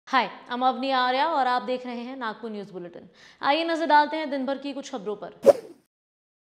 हाय, I'm Avani Arya और आप देख रहे हैं नागपुर न्यूज बुलेटिन। आइए नजर डालते हैं दिन भर की कुछ खबरों पर।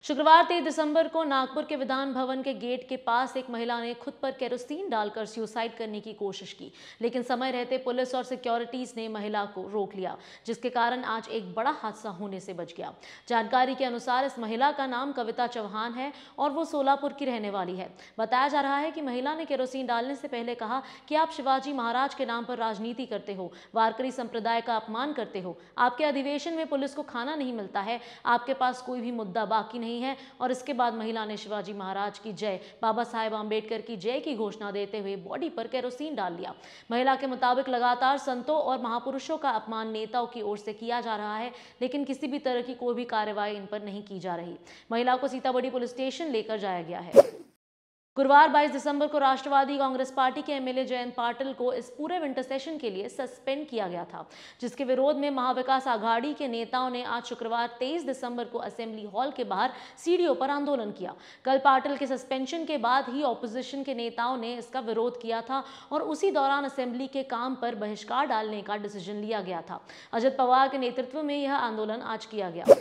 शुक्रवार 23 दिसंबर को नागपुर के विधान भवन के गेट के पास एक महिला ने खुद पर केरोसिन डालकर सुसाइड करने की कोशिश की, लेकिन समय रहते पुलिस और सिक्योरिटीज ने महिला को रोक लिया, जिसके कारण आज एक बड़ा हादसा होने से बच गया। जानकारी के अनुसार इस महिला का नाम कविता चौहान है और वो सोलापुर की रहने वाली है। बताया जा रहा है कि महिला ने केरोसिन डालने से पहले कहा कि आप शिवाजी महाराज के नाम पर राजनीति करते हो, वारकरी संप्रदाय का अपमान करते हो, आपके अधिवेशन में पुलिस को खाना नहीं मिलता है, आपके पास कोई भी मुद्दा बाकी नहीं है। और इसके बाद महिला ने शिवाजी महाराज की जय, बाबा साहेब आंबेडकर की जय की घोषणा देते हुए बॉडी पर केरोसिन डाल लिया। महिला के मुताबिक लगातार संतों और महापुरुषों का अपमान नेताओं की ओर से किया जा रहा है, लेकिन किसी भी तरह की कोई भी कार्रवाई इन पर नहीं की जा रही। महिला को सीताबड़ी पुलिस स्टेशन लेकर जाया गया है। गुरुवार 22 दिसंबर को राष्ट्रवादी कांग्रेस पार्टी के एमएलए जयंत पाटिल को इस पूरे विंटर सेशन के लिए सस्पेंड किया गया था, जिसके विरोध में महाविकास आघाड़ी के नेताओं ने आज शुक्रवार 23 दिसंबर को असेंबली हॉल के बाहर सीढ़ियों पर आंदोलन किया। कल पाटिल के सस्पेंशन के बाद ही ऑपोजिशन के नेताओं ने इसका विरोध किया था और उसी दौरान असेंबली के काम पर बहिष्कार डालने का डिसीजन लिया गया था। अजित पवार के नेतृत्व में यह आंदोलन आज किया गया।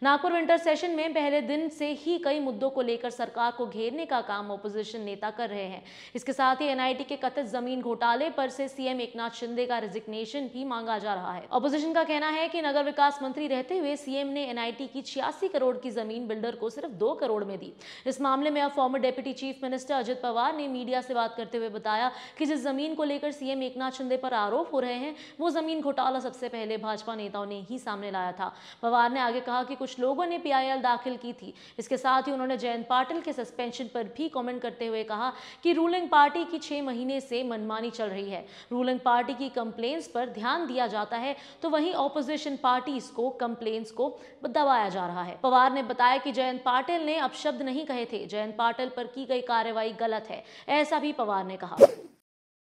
नागपुर विंटर सेशन में पहले दिन से ही कई मुद्दों को लेकर सरकार को घेरने का काम ऑपोजिशन नेता कर रहे हैं। इसके साथ ही एनआईटी के कथित जमीन घोटाले पर से सीएम एकनाथ शिंदे का रेजिग्नेशन भी मांगा जा रहा है। ऑपोजिशन का कहना है कि नगर विकास मंत्री रहते हुए सीएम ने एनआईटी की 86 करोड़ की जमीन बिल्डर को सिर्फ 2 करोड़ में दी। इस मामले में अब farmer deputy chief minister Ajit Pawar ने मीडिया से बात करते हुए बताया कि जिस जमीन को लेकर सीएम एकनाथ शिंदे पर आरोप हो रहे हैं, वो जमीन घोटाला सबसे पहले भाजपा नेताओं ने ही सामने लाया था। पवार ने आगे कहा कि कुछ लोगों ने पीआईएल दाखिल की थी। इसके साथ ही उन्होंने जयंत पाटिल के सस्पेंशन पर भी कमेंट करते हुए कहा कि रूलिंग पार्टी की 6 महीने से मनमानी चल रही है। रूलिंग पार्टी की कंप्लेंट्स पर ध्यान दिया जाता है, तो वहीं ऑपोजिशन पार्टीज को कंप्लेंट्स को दबाया जा रहा है। पवार ने बताया कि जयंत पाटिल ने अपशब्द नहीं कहे थे, जयंत पाटिल पर की गई कार्रवाई गलत है, ऐसा भी पवार ने कहा।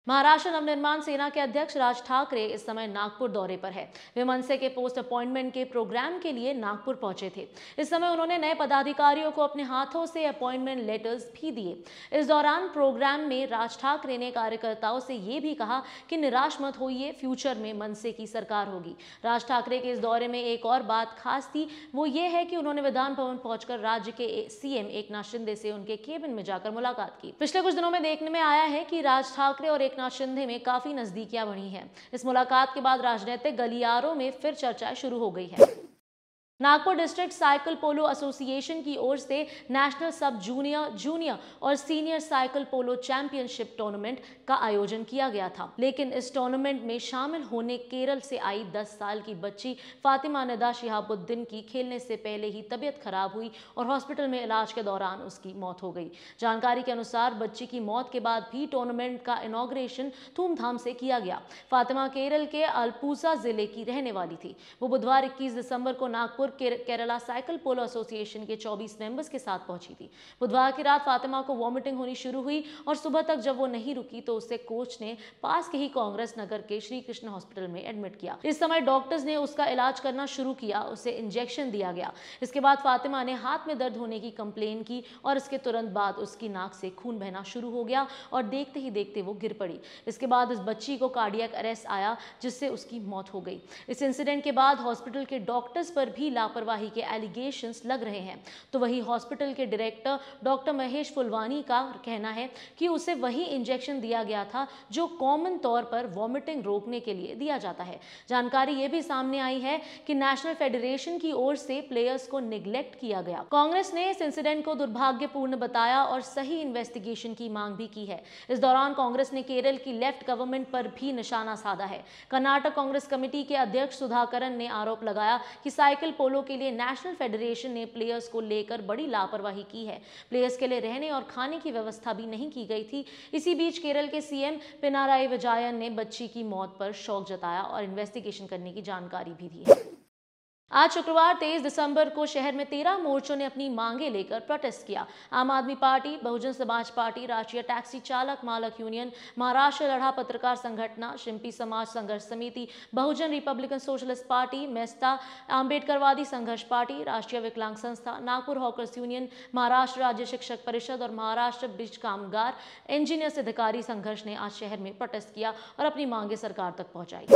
महाराष्ट्र नवनिर्माण सेना के अध्यक्ष राज ठाकरे इस समय नागपुर दौरे पर है। वे मनसे के पोस्ट अपॉइंटमेंट के प्रोग्राम के लिए नागपुर पहुंचे थे। इस समय उन्होंने नए पदाधिकारियों को अपने हाथों से अपॉइंटमेंट लेटर्स भी दिए। इस दौरान प्रोग्राम में राज ठाकरे ने कार्यकर्ताओं से ये भी कहा कि निराश मत होइए, फ्यूचर में मनसे की सरकार होगी। राज ठाकरे के इस दौरे में एक और बात खास थी, वो ये है कि उन्होंने विधान भवन पहुंचकर राज्य के सीएम एकनाथ शिंदे से उनके केबिन में जाकर मुलाकात की। पिछले कुछ दिनों में देखने में आया है कि राज ठाकरे और एकनाथ शिंदे में काफी नजदीकियां बढ़ी हैं। इस मुलाकात के बाद राजनीतिक गलियारों में फिर चर्चा शुरू हो गई है। Nagpur district cycle polo association की ओर से नेशनल सब जूनियर और senior cycle polo championship tournament का आयोजन किया गया था, लेकिन इस टूर्नामेंट में शामिल होने केरल से आई 10 साल की बच्ची फातिमा निदा शिहाबुद्दीन की खेलने से पहले ही तबीयत खराब हुई और हॉस्पिटल में इलाज के दौरान उसकी मौत हो गई। जानकारी के अनुसार बच्ची की मौत के बाद भी टूर्नामेंट का इनॉग्रेशन धूमधाम से किया गया। फातिमा केरल के अल्पूजा जिले की रहने वाली थी। वो बुधवार 21 दिसंबर को Nagpur Kerala cycle polo association के 24 मेंबर्स के साथ पहुंची थी। बुधवार की रात फातिमा को वॉमिटिंग होनी शुरू हुई और सुबह तक जब वो नहीं रुकी तो उसे कोच ने पास के ही कांग्रेस नगर के श्री कृष्ण हॉस्पिटल में एडमिट किया। इस समय डॉक्टर्स ने उसका इलाज करना शुरू किया, उसे इंजेक्शन दिया गया। इसके बाद फातिमा ने हाथ में दर्द होने की कंप्लेन की और इसके तुरंत बाद उसकी नाक से खून बहना शुरू हो गया और देखते ही देखते वो गिर पड़ी। इसके बाद इस बच्ची को कार्डियक अरेस्ट आया, जिससे उसकी मौत हो गई। इस इंसिडेंट के बाद हॉस्पिटल के डॉक्टर्स पर भी लापरवाही के एलिगेशंस लग रहे हैं। तो वही हॉस्पिटल के डायरेक्टर डॉक्टर महेश फुलवानी का कहना है कि उसे वही इंजेक्शन दिया गया था जो कॉमन तौर पर वॉमिटिंग रोकने के लिए दिया जाता है। जानकारी ये भी सामने आई है कि नेशनल फेडरेशन की ओर से प्लेयर्स को निग्लेक्ट किया गया। कांग्रेस ने इस इंसिडेंट को दुर्भाग्यपूर्ण बताया और सही इन्वेस्टिगेशन की मांग भी की है। इस दौरान कांग्रेस ने केरल की लेफ्ट गवर्नमेंट पर भी निशाना साधा है। कर्नाटक कांग्रेस कमेटी के अध्यक्ष सुधाकरन ने आरोप लगाया कि साइकिल पोलो के लिए नेशनल फेडरेशन ने प्लेयर्स को लेकर बड़ी लापरवाही की है। प्लेयर्स के लिए रहने और खाने की व्यवस्था भी नहीं की गई थी। इसी बीच केरल के सीएम पिनाराई विजयन ने बच्ची की मौत पर शोक जताया और इन्वेस्टिगेशन करने की जानकारी भी दी है। आज शुक्रवार 23 दिसंबर को शहर में 13 मोर्चों ने अपनी मांगे लेकर प्रोटेस्ट किया। आम आदमी पार्टी, बहुजन समाज पार्टी, राष्ट्रीय टैक्सी चालक मालक यूनियन, महाराष्ट्र लढ़ा पत्रकार संगठन, शिंपी समाज संघर्ष समिति, बहुजन रिपब्लिकन सोशलिस्ट पार्टी, मेस्ता, आंबेडकरवादी संघर्ष पार्टी, राष्ट्रीय विकलांग संस्था, नागपुर हॉकर्स यूनियन, महाराष्ट्र राज्य शिक्षक परिषद और महाराष्ट्र बीज कामगार इंजीनियर्स अधिकारी संघर्ष ने आज शहर में प्रोटेस्ट किया और अपनी मांगे सरकार तक पहुंचाई।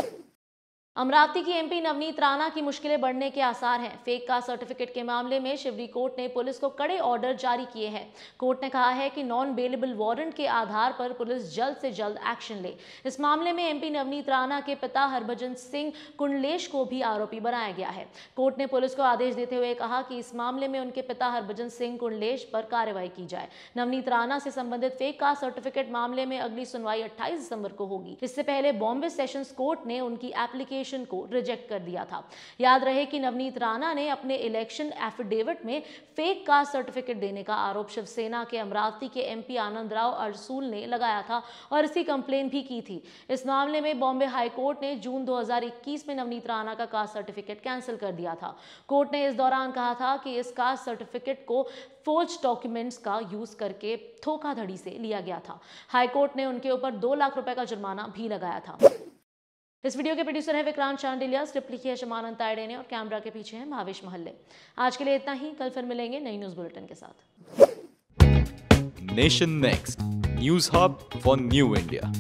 अमरावती की एमपी नवनीत राणा की मुश्किलें बढ़ने के आसार हैं। फेक कास्ट सर्टिफिकेट के मामले में शिवरी कोर्ट ने पुलिस को कड़े ऑर्डर जारी किए हैं। कोर्ट ने कहा है कि नॉन बेलेबल वारंट के आधार पर पुलिस जल्द से जल्द एक्शन ले। इस मामले में एमपी नवनीत राणा के पिता हरभजन सिंह कुंडलेश को भी आरोपी बनाया गया है। कोर्ट ने पुलिस को आदेश देते हुए कहा कि इस मामले में उनके पिता हरभजन सिंह कुंडलेश पर कार्रवाई की जाए। नवनीत राणा से संबंधित फेक कास्ट सर्टिफिकेट मामले में अगली सुनवाई 28 दिसंबर को होगी। इससे पहले बॉम्बे सेशंस कोर्ट ने उनकी एप्लीकेशन को रिजेक्ट कर दिया था। याद रहे कि नवनीत राणा ने अपने इलेक्शन एफिडेविट में फेक कास्ट सर्टिफिकेट देने का आरोप शिवसेना के अमरावती के एमपी आनंदराव अरसूल ने लगाया था और इसकी कंप्लेन भी की थी। इस मामले में बॉम्बे हाई कोर्ट ने जून 2021 में नवनीत राणा का कास्ट सर्टिफिकेट कैंसिल कर दिया था। कोर्ट ने इस दौरान कहा था कि इस कास्ट सर्टिफिकेट को फोर्ज डॉक्यूमेंट्स का यूज करके धोखाधड़ी से लिया गया था। हाई कोर्ट ने उनके ऊपर 2 लाख रुपए का जुर्माना भी लगाया था। इस वीडियो के प्रोड्यूसर है विक्रांत चांडिलिया, स्क्रिप्ट लिखी है शमानंद तायडे ने और कैमरा के पीछे है भावेश महल्ले। आज के लिए इतना ही, कल फिर मिलेंगे नई न्यूज बुलेटिन के साथ। Nation next news hub for new India.